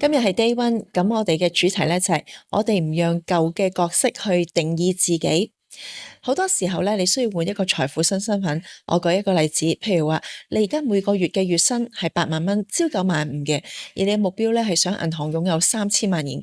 今日係 day one，咁我哋嘅主題咧就係我哋唔讓舊嘅角色去定義自己。好多時候咧，你需要換一個財富新身份。我舉一個例子，譬如話你而家每個月嘅月薪係8萬蚊，朝九晚五嘅，而你嘅目標咧係想銀行擁有3000萬現金。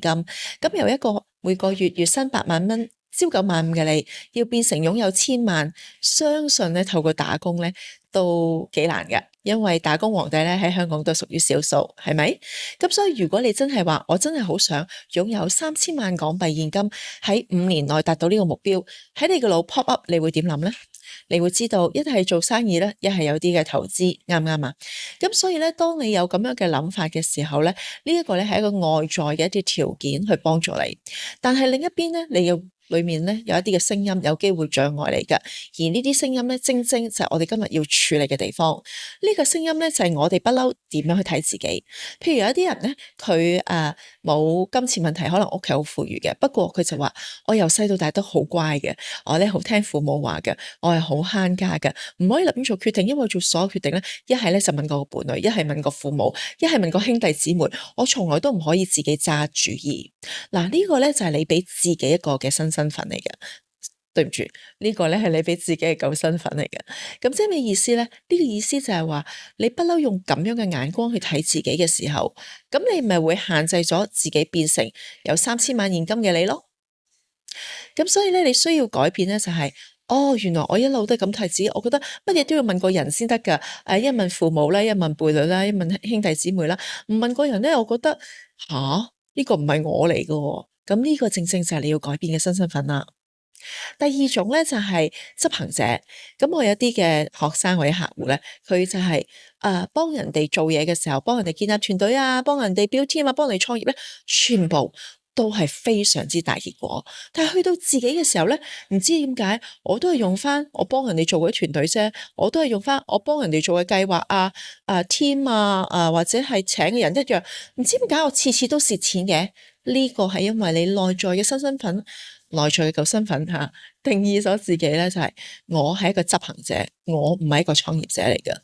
咁由一個每個月月薪8萬蚊，朝九晚五嘅你，要變成擁有1000萬，相信咧透過打工咧都幾難㗎，因為打工皇帝咧喺香港都屬於少數，係咪？咁所以如果你真係話，我真係好想擁有3000萬港幣現金，喺5年內達到呢個目標，喺你個腦 pop up，你會點諗呢？你會知道一係做生意咧，一係有啲嘅投資，啱唔啱啊？咁所以咧，當你有咁樣嘅諗法嘅時候咧，呢一個咧係一個外在嘅一啲條件去幫助你，但係另一邊咧，你要裏面咧有一啲嘅聲音，有機會障礙你㗎。而呢啲聲音咧，正正就係我哋今日要處理嘅地方。呢個聲音咧就係我哋不嬲點樣去睇自己。譬如有一啲人咧，佢冇金錢問題，可能屋企好富裕嘅，不過佢就話我由細到大都好乖嘅，我咧好聽父母話嘅，我係好慳家嘅，唔可以立亂做決定，因為做所有決定咧，一係咧就問個伴侶，一係問個父母，一係問個兄弟姊妹，我從來都唔可以自己揸主意。嗱，呢個咧就係你俾自己一個嘅新身份嚟嘅。對唔住，呢個咧係你俾自己嘅舊身份嚟嘅。咁即係咩意思咧？呢個意思就係話你不嬲用咁樣嘅眼光去睇自己嘅時候，咁你咪會限制咗自己變成有3000萬現金嘅你咯。咁所以咧，你需要改變咧就係，原來我一路都係咁睇自己，我覺得乜嘢都要問個人先得㗎。一問父母啦，一問伴侶啦，一問兄弟姊妹啦，唔問個人咧，我覺得呢個唔係我嚟㗎喎。咁呢個正正就係你要改變嘅新身份啦。第二種咧就係執行者，咁我有啲嘅學生或者客戶咧，佢就係幫人哋做嘢嘅時候，幫人哋建立團隊啊，幫人哋 build team 啊，幫人哋創業咧，全部都係非常之大結果。但係去到自己嘅時候咧，唔知點解我都係用翻我幫人哋做嘅團隊啫，我都係用翻我幫人哋做嘅計劃啊、team 啊、或者係請嘅人一樣，唔知點解我次次都蝕錢嘅？呢個係因為你內在嘅新身份。內在嘅舊身份定義咗自己咧，就係我係一個執行者，我唔係一個創業者嚟㗎。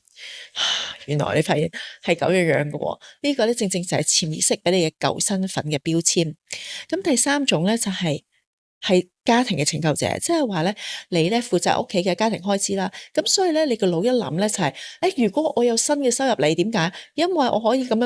原來你發現係咁樣嘅喎，呢個咧正正就係潛意識俾你嘅舊身份嘅標籤。咁第三種咧就係家庭嘅拯救者，即係話咧，你咧負責屋企嘅家庭開支啦。咁所以咧，你個腦一諗咧就係，如果我有新嘅收入嚟，點解？因為我可以咁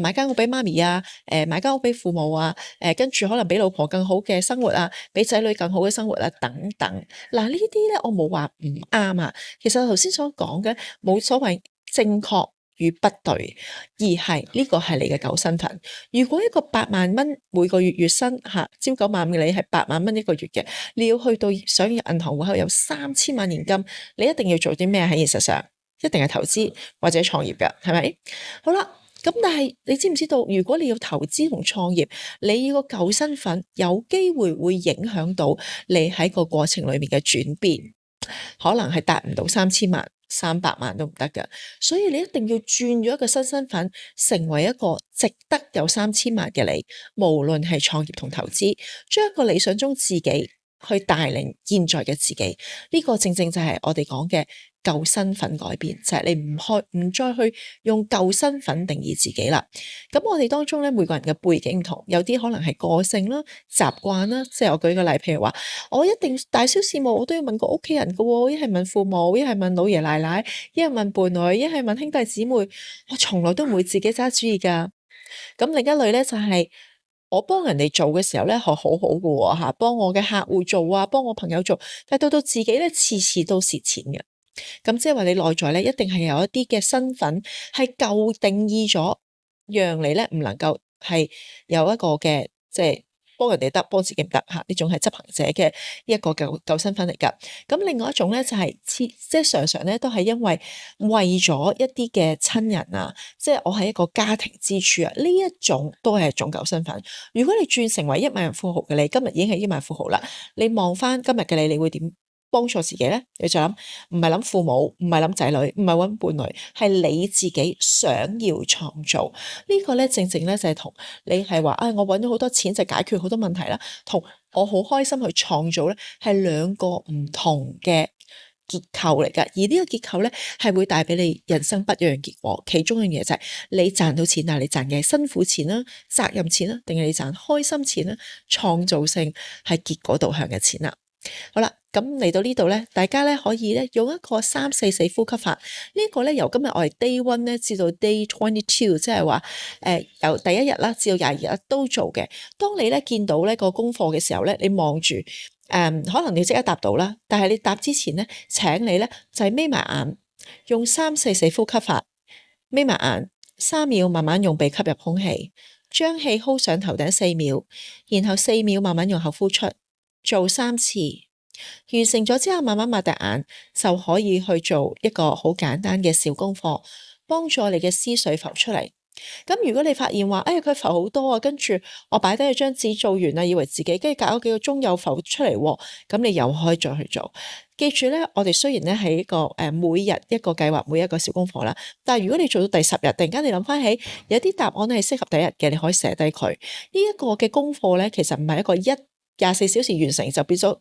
買間屋俾媽咪啊，買間屋俾父母啊，跟住可能俾老婆更好嘅生活啊，俾仔女更好嘅生活啊，等等。嗱，呢啲咧我冇話唔啱啊。其實頭先所講嘅冇所謂正確與不對，而係呢個係你嘅舊身份。如果一個8萬蚊每個月月薪朝九晚五嘅你係8萬蚊一個月嘅，你要去到想要銀行戶口有3000萬現金，你一定要做啲咩？喺現實上，一定係投資或者創業㗎，係咪？好啦，咁但係你知唔知道，如果你要投資同創業，你要個舊身份有機會會影響到你喺個過程裏面嘅轉變，可能係達唔到3000萬。300萬都唔得㗎，所以你一定要轉咗一個新身份，成為一個值得有3000萬嘅你。無論係創業同投資，將一個理想中自己去帶領現在嘅自己，呢個正正就係我哋講嘅舊身份改變，就係你唔再去用舊身份定義自己啦。咁我哋當中咧，每個人嘅背景唔同，有啲可能係個性啦、習慣啦。即係我舉個例，譬如話，我一定大小事務我都要問個屋企人㗎喎，一係問父母，一係問老爺奶奶，一係問伴侶，一係問兄弟姊妹，我從來都唔會自己揸主意㗎。咁另一類咧就係我幫人哋做嘅時候咧，係好好㗎喎，幫我嘅客戶做啊，幫我朋友做，但係到自己咧，次次都蝕錢嘅。咁即係話你內在咧，一定係有一啲嘅身份係舊定義咗，讓你咧唔能夠係有一個嘅即係幫人哋得，幫自己唔得嚇。呢種係執行者嘅一個舊身份嚟㗎。咁另外一種咧就係即係常常咧都係因為咗一啲嘅親人啊，即係我係一個家庭支柱啊，呢一種都係一種舊身份。如果你轉成為億萬富豪嘅你，今日已經係億萬富豪啦，你望翻今日嘅你，你會點幫助自己咧？你就諗，唔係諗父母，唔係諗仔女，唔係揾伴侶，係你自己想要創造呢個咧，正正咧就係同你係話我揾咗好多錢就解決好多問題啦，同我好開心去創造咧係兩個唔同嘅結構嚟㗎，而呢個結構咧係會帶俾你人生不一樣結果。其中一樣嘢就係你賺到錢，但係你賺嘅係辛苦錢啦、責任錢啦，定係你賺開心錢啦、創造性係結果導向嘅錢啦。好啦，咁嚟到呢度咧，大家咧可以咧用一個3-4-4呼吸法。呢個咧由今日我哋 day 1咧至到 day 22，即係話由第一日啦至到22日都做嘅。當你咧見到呢個功課嘅時候咧，你望住可能你即刻答到啦，但係你答之前咧，請你咧就係眯埋眼，用3-4-4呼吸法，眯埋眼3秒，慢慢用鼻吸入空氣，將氣 hold 上頭頂4秒，然後4秒慢慢用口呼出。做3次，完成咗之後慢慢擘大眼，就可以去做一個好簡單嘅小功課，幫助你嘅思緒浮出嚟。咁如果你發現話，佢浮好多啊，跟住我擺低咗張紙做完啦，以為自己跟住隔咗幾個鐘又浮出嚟喎，咁你又可以再去做。記住咧，我哋雖然咧係一個每日一個計劃，每一個小功課啦，但係如果你做到第10日，突然間你諗翻起有啲答案係適合第一日嘅，你可以寫低佢。呢一個嘅功課咧，其實唔係一個24小時完成就變咗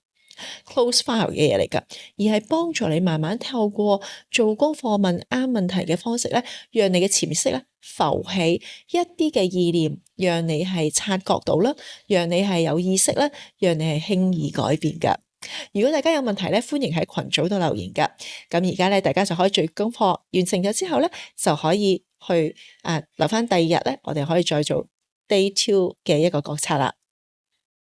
close file 嘅嘢嚟㗎，而係幫助你慢慢透過做功課問啱問題嘅方式咧，讓你嘅潛意識咧浮起一啲嘅意念，讓你係察覺到啦，讓你係有意識啦，讓你係輕易改變㗎。如果大家有問題咧，歡迎喺群組度留言㗎。咁而家咧，大家就可以做功課，完成咗之後咧，就可以去留翻第2日咧，我哋可以再做 day 2嘅一個覺察啦。